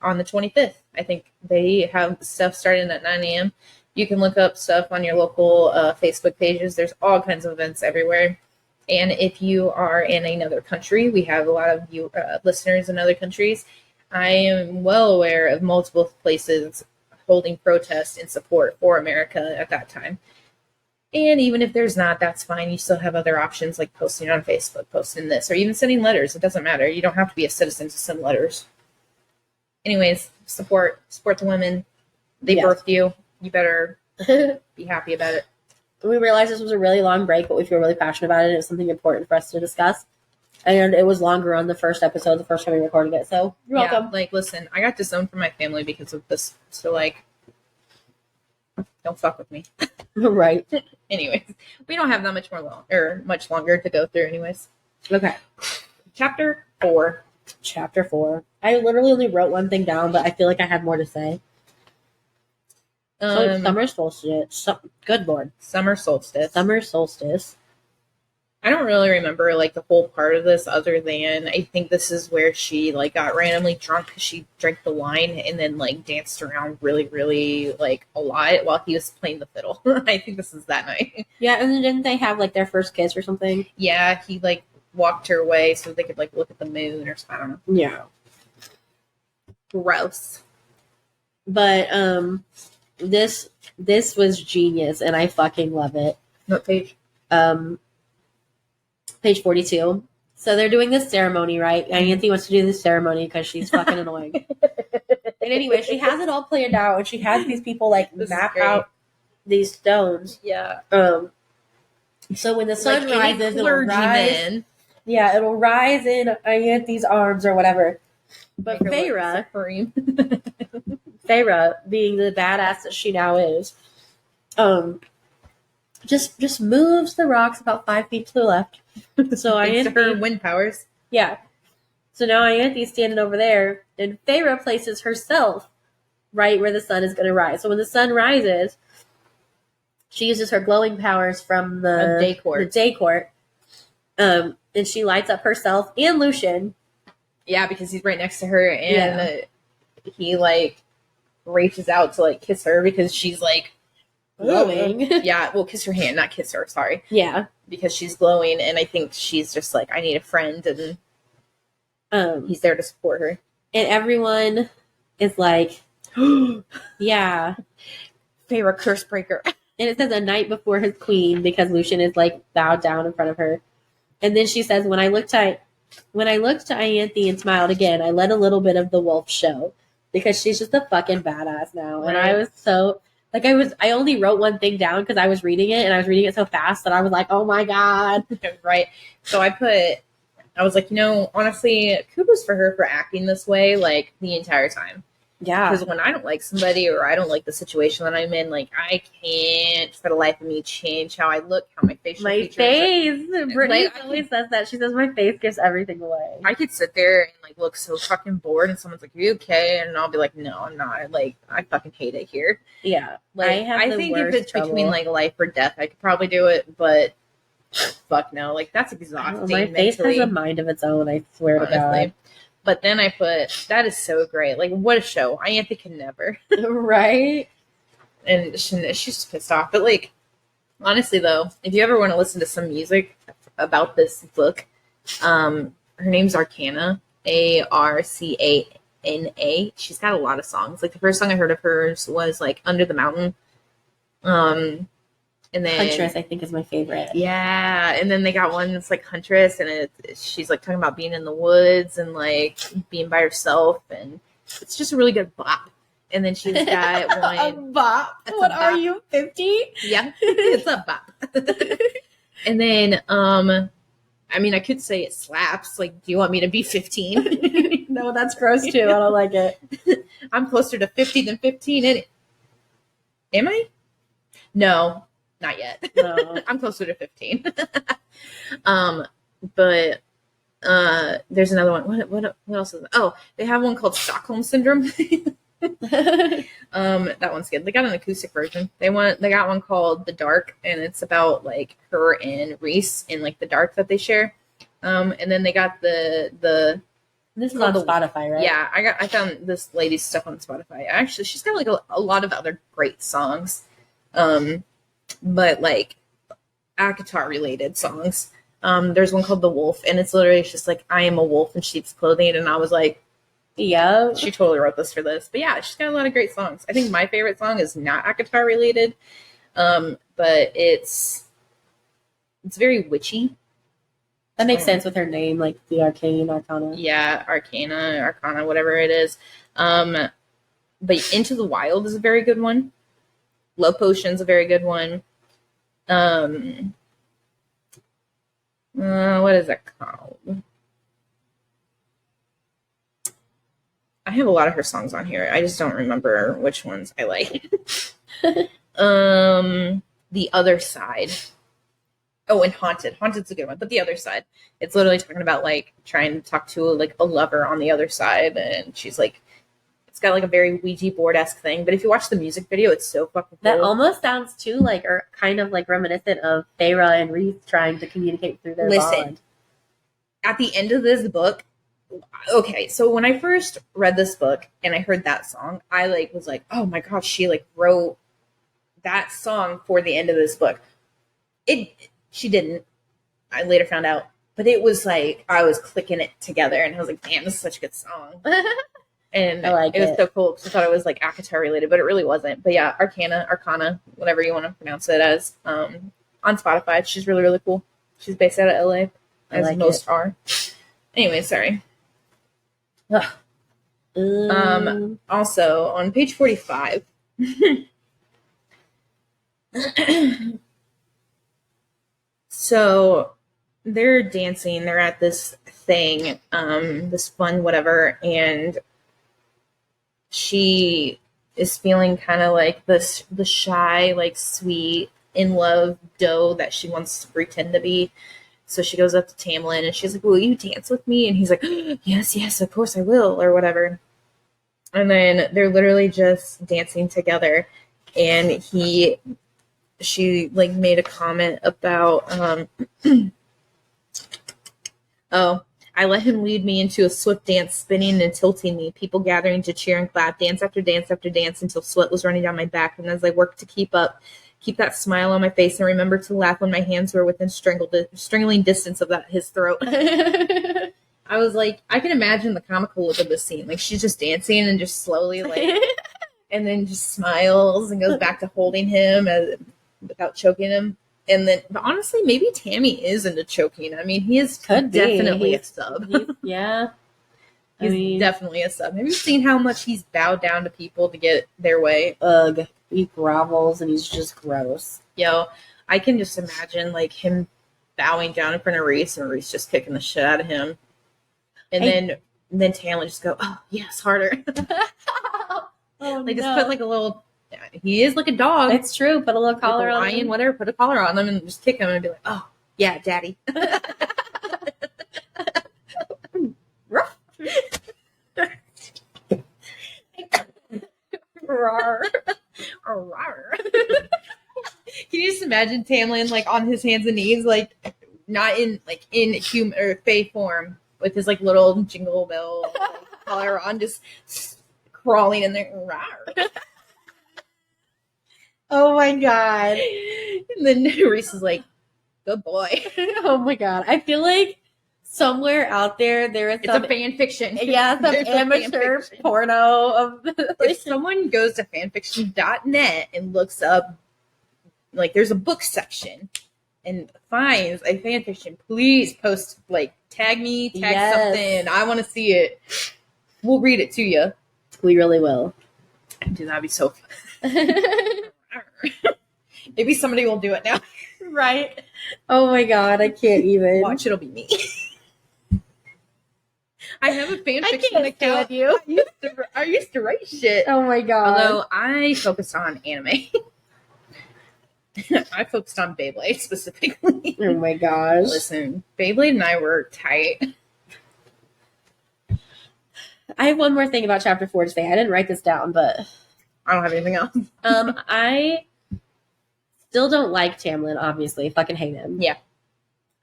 on the 25th. I think they have stuff starting at 9 a.m. You can look up stuff on your local Facebook pages. There's all kinds of events everywhere. And if you are in another country, we have a lot of you listeners in other countries. I am well aware of multiple places holding protests in support for America at that time. And even if there's not, that's fine. You still have other options like posting on Facebook, posting this, or even sending letters. It doesn't matter. You don't have to be a citizen to send letters. Anyways, support the women. They birthed you. You better be happy about it. We realized this was a really long break, but we feel really passionate about it. It was something important for us to discuss. And it was longer on the first episode, the first time we recorded it. So you're welcome. Like, listen, I got disowned from my family because of this. So, like, don't fuck with me. Right. Anyways, we don't have that much longer to go through. Anyways, okay. Chapter 4. I literally only wrote one thing down, but I feel like I had more to say. Summer solstice. Good Lord. Summer solstice. Summer solstice. I don't really remember like the whole part of this other than I think this is where she like got randomly drunk because she drank the wine and then like danced around really, really like a lot while he was playing the fiddle. I think this is that night. Yeah, and then didn't they have like their first kiss or something? Yeah, he like walked her away so they could like look at the moon or something. I don't know. Yeah. Gross. But this was genius and I fucking love it. What page? Page 42. So they're doing this ceremony, right? And Anthony wants to do this ceremony because she's fucking annoying. And anyway, she has it all planned out, and she has these people like map out these stones. Yeah. So when the sun rises, it'll rise. Yeah, it'll rise in Anthony's arms or whatever. But Feyre, being the badass that she now is, just moves the rocks about 5 feet to the left. So her wind powers. Yeah. So now Ianthe's standing over there, and Feyre places herself right where the sun is going to rise. So when the sun rises, she uses her glowing powers from the day court. And she lights up herself and Lucian. Yeah, because he's right next to her, and he like reaches out to like kiss her because she's like glowing. Yeah, well, kiss her hand, not kiss her. Sorry. Yeah, because she's glowing, and I think she's just like, I need a friend, and he's there to support her. And everyone is like, yeah, Feyre curse breaker. And it says a night before his queen because Lucian is like bowed down in front of her. And then she says, when I looked to Ianthe and smiled again, I let a little bit of the wolf show because she's just a fucking badass now. Right. And I was so like, I only wrote one thing down because I was reading it and I was reading it so fast that I was like, oh my God. Right. So I was like, honestly, kudos for her for acting this way, like the entire time. Yeah. Because when I don't like somebody or I don't like the situation that I'm in, like I can't for the life of me change how I look, how my facial My features. face. Brittany Like, always says that. She says my face gives everything away. I could sit there and like look so fucking bored, and someone's like, "Are you okay?" And I'll be like, "No, I'm not." Like, I fucking hate it here. Yeah. Like, I think if it's between like life or death, I could probably do it, but fuck no, like that's exhausting. My face mentally, has a mind of its own, I swear to God. But then I put, that is so great. Like, what a show. Ianthe can never. Right? And she's just pissed off. But, like, honestly, though, if you ever want to listen to some music about this book, her name's Arcana. Arcana. She's got a lot of songs. Like, the first song I heard of hers was, like, Under the Mountain. And then Huntress, I think, is my favorite. Yeah, and then they got one that's like Huntress, and she's like talking about being in the woods and like being by herself, and it's just a really good bop. And then she's got one a bop. What are you, 50? Yeah, it's a bop. And then, I mean, I could say it slaps. Like, do you want me to be 15? No, that's gross too. I don't like it. I'm closer to 50 than 15. Am I? No. Not yet. No. I'm closer to 15. But there's another one. What else is it? Oh, they have one called Stockholm Syndrome. That one's good. They got an acoustic version. They got one called The Dark, and it's about like her and Reese in like the dark that they share. And then they got the this is on Spotify, right? Yeah, I found this lady's stuff on Spotify. Actually, she's got like a lot of other great songs. But like ACOWAR related songs. There's one called The Wolf, and it's literally just like, I am a wolf in sheep's clothing, and I was like, yeah, she totally wrote this for this. But yeah, she's got a lot of great songs. I think my favorite song is not ACOWAR related, but it's very witchy. That makes sense with her name, like the Arcana. Yeah, Arcana, whatever it is. But Into the Wild is a very good one. Love Potion's a very good one. What is it called? I have a lot of her songs on here. I just don't remember which ones I like. The Other Side. Oh, and Haunted. Haunted's a good one, but The Other Side. It's literally talking about like trying to talk to like a lover on the other side, and she's like, it's got like a very Ouija board-esque thing, but if you watch the music video, it's so fucking cool. That almost sounds too like, or kind of like reminiscent of Feyre and Reese trying to communicate through their bond. At the end of this book, okay, so when I first read this book and I heard that song, I like was like, oh my gosh, she like wrote that song for the end of this book. She didn't. I later found out, but it was like I was clicking it together, and I was like, damn, this is such a good song. And it was so cool because I thought it was like ACOWAR related, but it really wasn't. But yeah, Arcana, whatever you want to pronounce it as, on Spotify. She's really, really cool. She's based out of LA, as most are. Anyway, sorry. Also, on page 45, so they're dancing. They're at this thing, this fun whatever, and she is feeling kind of like the shy, like sweet, in love doe that she wants to pretend to be. So she goes up to Tamlin and she's like, will you dance with me? And he's like, yes, of course I will, or whatever. And then they're literally just dancing together. And she like made a comment about, I let him lead me into a swift dance, spinning and tilting me, people gathering to cheer and clap, dance after dance after dance, until sweat was running down my back. And as I worked to keep that smile on my face, and remember to laugh when my hands were within strangling distance of his throat. I was like, I can imagine the comical look of this scene. Like, she's just dancing and just slowly, like, and then just smiles and goes back to holding him without choking him. And then, but honestly, maybe Tammy is into choking. I mean, he is definitely a sub. Yeah. He's definitely a sub. Have you seen how much he's bowed down to people to get their way? Ugh. He grovels and he's just gross. Yo, I can just imagine like him bowing down in front of Reese and Reese just kicking the shit out of him. And then Tamlin just go, oh, yes, harder. Oh, Like, no. just put like a little. He is like a dog. It's true. Put a little collar like a on lion, him. whatever. Put a collar on them and just kick him and be like, "Oh, yeah, daddy." Ruff. Rawr. Rawr. Can you just imagine Tamlin like on his hands and knees, like not in human or fae form, with his like little jingle bell collar on, just crawling in there. Rawr. Oh my god. And then Reese is like, "Good boy." Oh my god. I feel like somewhere out there is It's some a fan fiction. yeah, some There's a amateur fanfiction. porno of If someone goes to fanfiction.net and looks up, like, there's a book section and finds a fanfiction, please post, like, tag me, tag Yes. something. I want to see it. We'll read it to you. we really will. Dude, that'd be so fun. Maybe somebody will do it now. Right? Oh my god, I can't even. Watch, it'll be me. I have a fanfiction I can't account. stand you. I used to write shit. Oh my god. Although I focused on anime. I focused on Beyblade specifically. Oh my gosh. Listen, Beyblade and I were tight. I have one more thing about chapter 4 to say. I didn't write this down, but I don't have anything else. I still don't like Tamlin, obviously. Fucking hate him. Yeah.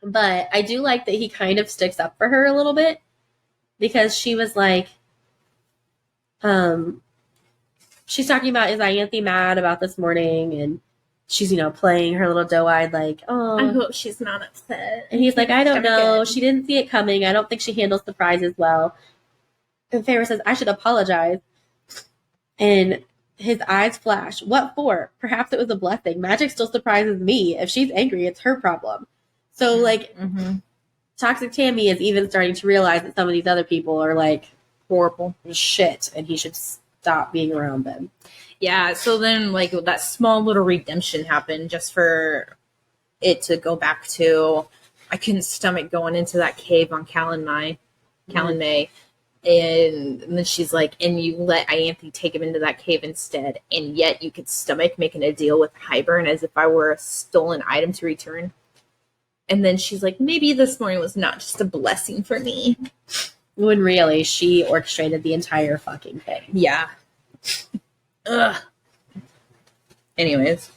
But I do like that he kind of sticks up for her a little bit. Because she was like, she's talking about, is Ianthe mad about this morning? And she's, playing her little doe-eyed, like, oh. I hope she's not upset. And he's like, I don't know. Good. She didn't see it coming. I don't think she handles surprises well. And Feyre says, I should apologize. And his eyes flash. What for? Perhaps it was a blessing. Magic still surprises me. If she's angry, it's her problem. So, like, Toxic Tammy is even starting to realize that some of these other people are, like, horrible shit, and he should stop being around them. Yeah, so then, like, that small little redemption happened just for it to go back to, I couldn't stomach going into that cave on Callan May. And then she's like, and you let Ianthe take him into that cave instead, and yet you could stomach making a deal with Hybern as if I were a stolen item to return. And then she's like, maybe this morning was not just a blessing for me. When really, she orchestrated the entire fucking thing. Yeah. Ugh. Anyways.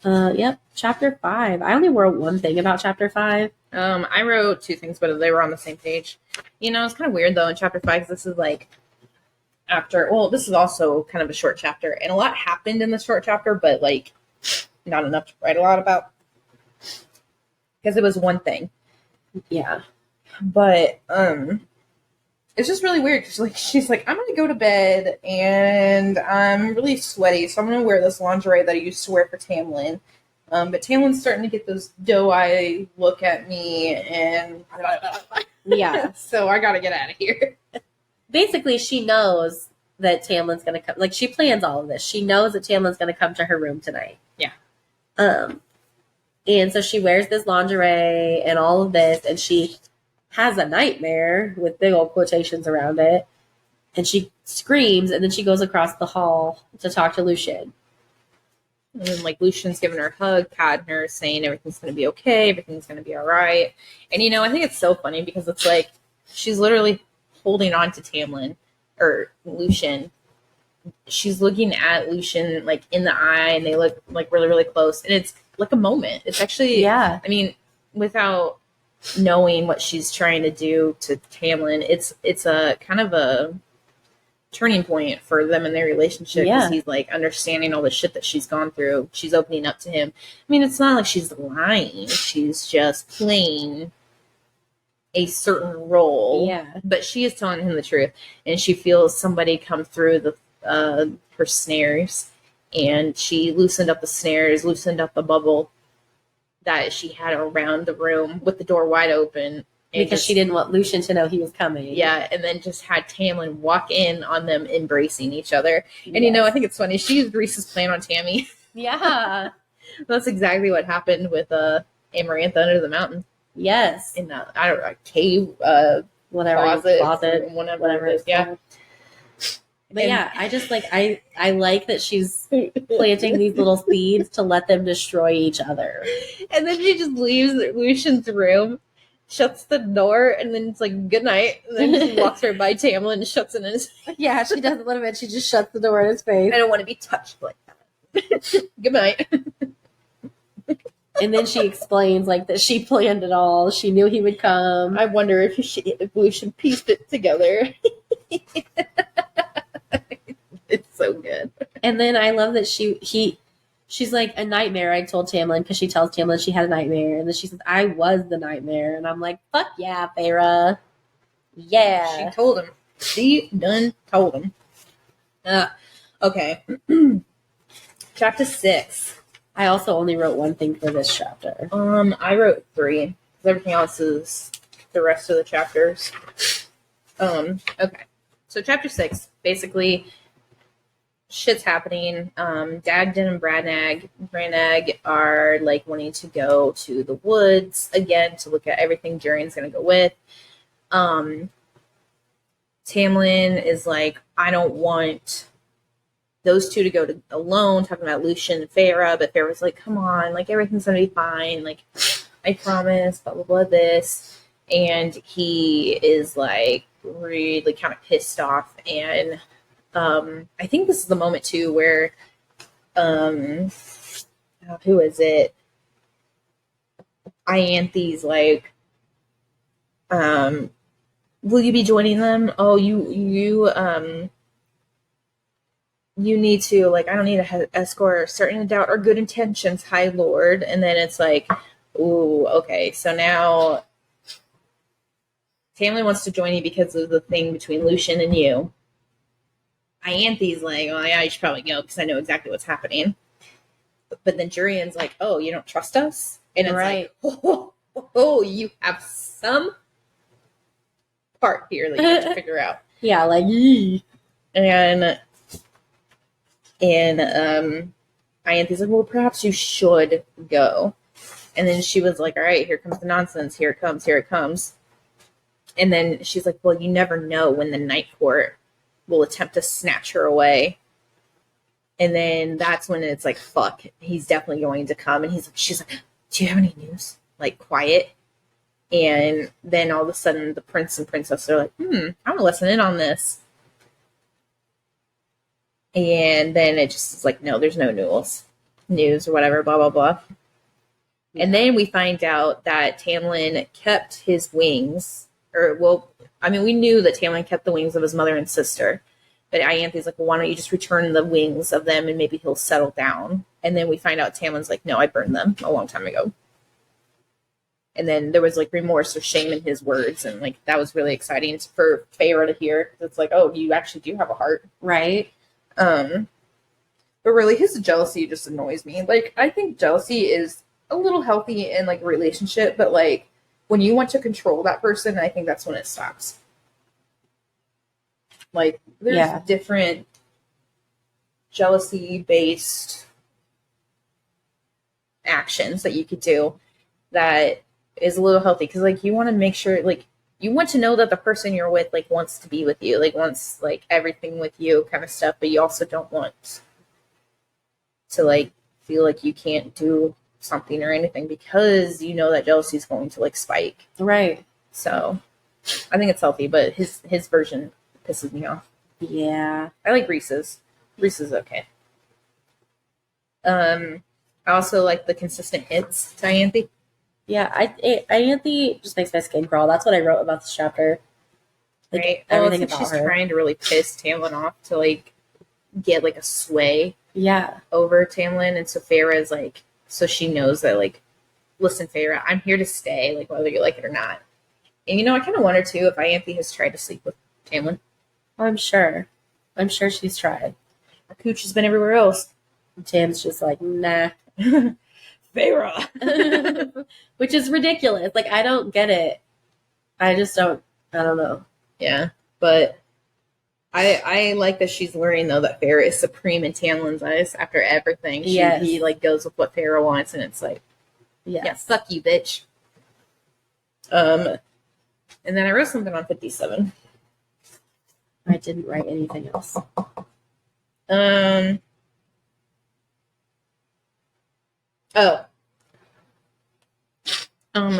Yep. Chapter 5. I only wrote one thing about chapter 5. I wrote two things, but they were on the same page. It's kind of weird, though, in chapter 5, because this is, like, this is also kind of a short chapter, and a lot happened in this short chapter, but, like, not enough to write a lot about. Because it was one thing. Yeah. But, it's just really weird, because, she's like, I'm going to go to bed, and I'm really sweaty, so I'm going to wear this lingerie that I used to wear for Tamlin. But Tamlin's starting to get those doe-eye look at me, and yeah. So I gotta get out of here. Basically, she knows that Tamlin's gonna come. Like, she plans all of this. She knows that Tamlin's gonna come to her room tonight. Yeah. And so she wears this lingerie and all of this, and she has a nightmare with big old quotations around it. And she screams, and then she goes across the hall to talk to Lucien. And then, Lucian's giving her a hug, patting her, saying everything's going to be okay, everything's going to be all right. And, I think it's so funny because it's like she's literally holding on to Tamlin, or Lucien. She's looking at Lucien, in the eye, and they look, really, really close. And it's, like, a moment. It's actually, yeah. I mean, without knowing what she's trying to do to Tamlin, it's a kind of a turning point for them in their relationship, because he's understanding all the shit that she's gone through. She's opening up to him. I mean, it's not like she's lying, she's just playing a certain role, but she is telling him the truth, and she feels somebody come through the her snares, and she loosened up the snares, loosened up the bubble that she had around the room with the door wide open. Because she didn't want Lucien to know he was coming. Yeah, and then just had Tamlin walk in on them embracing each other. And, I think it's funny. She used Reese's plan on Tammy. Yeah. That's exactly what happened with Amarantha under the mountain. Yes. In that, I don't know, cave, whatever, closet, whatever it is. Yeah. But yeah, I just like I like that she's planting these little seeds to let them destroy each other. And then she just leaves Lucian's room, shuts the door, and then it's like, good night. And then she walks right by Tamlin and shuts it in his face. Yeah, she doesn't let him in. She just shuts the door in his face. I don't want to be touched like that. Good night. And then she explains like that she planned it all. She knew he would come. I wonder if Lucian pieced it together. It's so good. And then I love that she's like, a nightmare. I told Tamlin, because she tells Tamlin she had a nightmare, and then she says, I was the nightmare, and I'm like, fuck yeah, Feyre. Yeah. She told him. She done told him. Okay. Chapter 6. I also only wrote one thing for this chapter. I wrote 3 because everything else is the rest of the chapters. Okay. So chapter 6, basically, shit's happening. Dagden and Branag are like wanting to go to the woods again to look at everything Jurian's gonna go with. Tamlin is like, I don't want those two to go alone, talking about Lucian and Feyre, but Feyre's like, come on, like everything's gonna be fine, like I promise, blah blah blah this. And he is like really kind of pissed off, and I think this is the moment too where who is it? Ianthe's like, will you be joining them? Oh, you need to, like, I don't need to escort certain doubt or good intentions, High Lord. And then it's like, ooh, okay, so now Tamlin wants to join you because of the thing between Lucian and you. Ianthe's like, oh yeah, you should probably go because I know exactly what's happening. But then Jurian's like, oh, you don't trust us? And it's Right. like, oh, you have some part here that you have to figure out. Yeah, like, yee. And Ianthe's like, well, perhaps you should go. And then she was like, all right, here comes the nonsense. Here it comes. And then she's like, well, you never know when the Night Court will attempt to snatch her away. And then that's when it's like, fuck, he's definitely going to come. And she's like, do you have any news? Like, quiet. And then all of a sudden the prince and princess are like, I want to listen in on this. And then it just is like, no, there's no news or whatever, blah, blah, blah. Yeah. And then we find out that Tamlin kept his wings, we knew that Tamlin kept the wings of his mother and sister. But Ianthe's like, well, why don't you just return the wings of them and maybe he'll settle down. And then we find out Tamlin's like, no, I burned them a long time ago. And then there was like remorse or shame in his words. And like, that was really exciting for Feyre to hear. It's like, oh, you actually do have a heart. Right. But really his jealousy just annoys me. Like, I think jealousy is a little healthy in like a relationship, but like when you want to control that person, I think that's when it stops. Like, there's different jealousy-based actions that you could do that is a little healthy. Because, like, you want to make sure, like, you want to know that the person you're with, like, wants to be with you. Like, wants, like, everything with you kind of stuff. But you also don't want to, like, feel like you can't do something or anything because you know that jealousy is going to, like, spike. Right. So, I think it's healthy. But his version pisses me off. Yeah. I like Reese's. Reese's okay. I also like the consistent hits to Ianthe. Yeah, Ianthe just makes my skin crawl. That's what I wrote about this chapter. Like, right. Everything about she's her. Trying to really piss Tamlin off to like get like a sway. Yeah. Over Tamlin, and so Feyre is like, so she knows that like, listen, Feyre, I'm here to stay, like whether you like it or not. And you know, I kind of wonder too if Ianthe has tried to sleep with Tamlin. I'm sure she's tried. Our cooch has been everywhere else. Tam's just like, nah. Feyre. Which is ridiculous. Like, I don't get it. I don't know. Yeah. But I like that she's learning though that Feyre is supreme in Tamlin's eyes after everything. He like goes with what Feyre wants, and it's like, yeah, fuck you, bitch. And then I wrote something on 57. I didn't write anything else.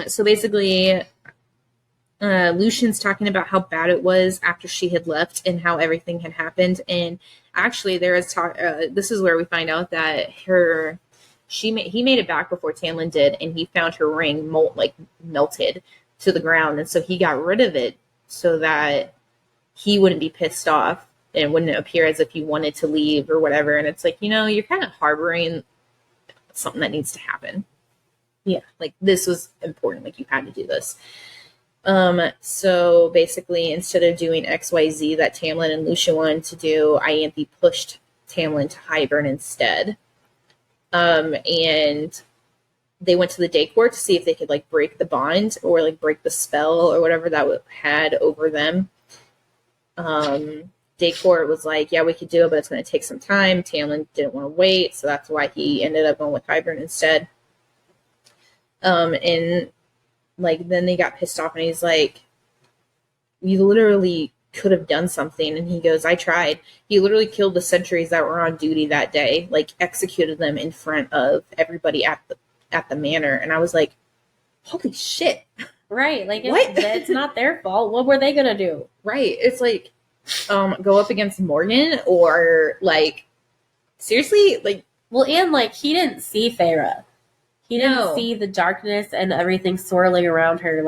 So basically, Lucian's talking about how bad it was after she had left and how everything had happened. And actually, there is talk. This is where we find out that he made it back before Tamlin did, and he found her ring melted to the ground, and so he got rid of it so that he wouldn't be pissed off and wouldn't appear as if he wanted to leave or whatever. And it's like, you're kind of harboring something that needs to happen. Yeah. Like, this was important. Like, you had to do this. So basically, instead of doing XYZ that Tamlin and Lucian wanted to do, Ianthe pushed Tamlin to Hybern instead. And they went to the day court to see if they could break the bond or break the spell or whatever that had over them. Day court was like, yeah, we could do it, but it's going to take some time. Tamlin didn't want to wait, so that's why he ended up going with Hybern instead. And then they got pissed off, and he's like, you literally could have done something. And he goes, I tried. He literally killed the sentries that were on duty that day, executed them in front of everybody at the manor. And I was like, holy shit. Right. What? It's not their fault. What were they going to do? Right. It's go up against Morgan or seriously? Well, and he didn't see Feyre. He didn't see the darkness and everything swirling around her.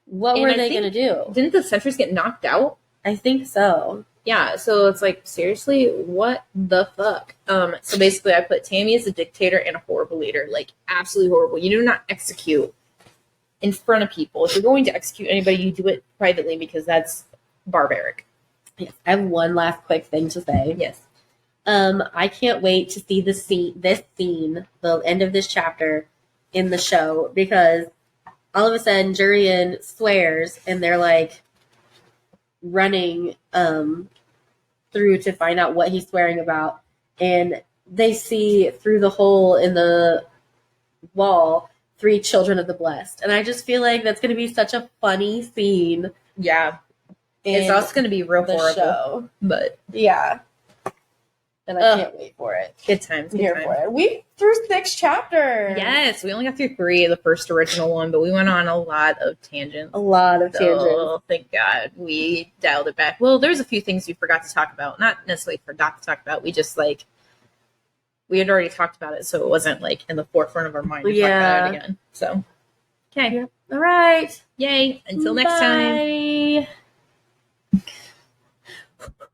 What were they going to do? Didn't the sentries get knocked out? I think so. Yeah, so it's seriously, what the fuck? So basically I put Tammy as a dictator and a horrible leader. Absolutely horrible. You do not execute in front of people. If you're going to execute anybody, you do it privately because that's barbaric. Yes. I have one last quick thing to say. Yes. I can't wait to see this scene, the end of this chapter in the show, because all of a sudden Jurian swears and they're running through to find out what he's swearing about, and they see through the hole in the wall 3 children of the blessed, and I just feel like that's going to be such a funny scene. Yeah, it's also going to be real horrible show. But yeah. And I can't wait for it. Good times. Here for it. We through 6 chapters. Yes, we only got through 3 of the first original one, but we went on a lot of tangents. Thank God we dialed it back. Well, there's a few things we forgot to talk about. Not necessarily forgot to talk about. We just we had already talked about it, so it wasn't in the forefront of our mind to talk about it again. So, okay. Yep. All right. Yay. Until next time. Bye.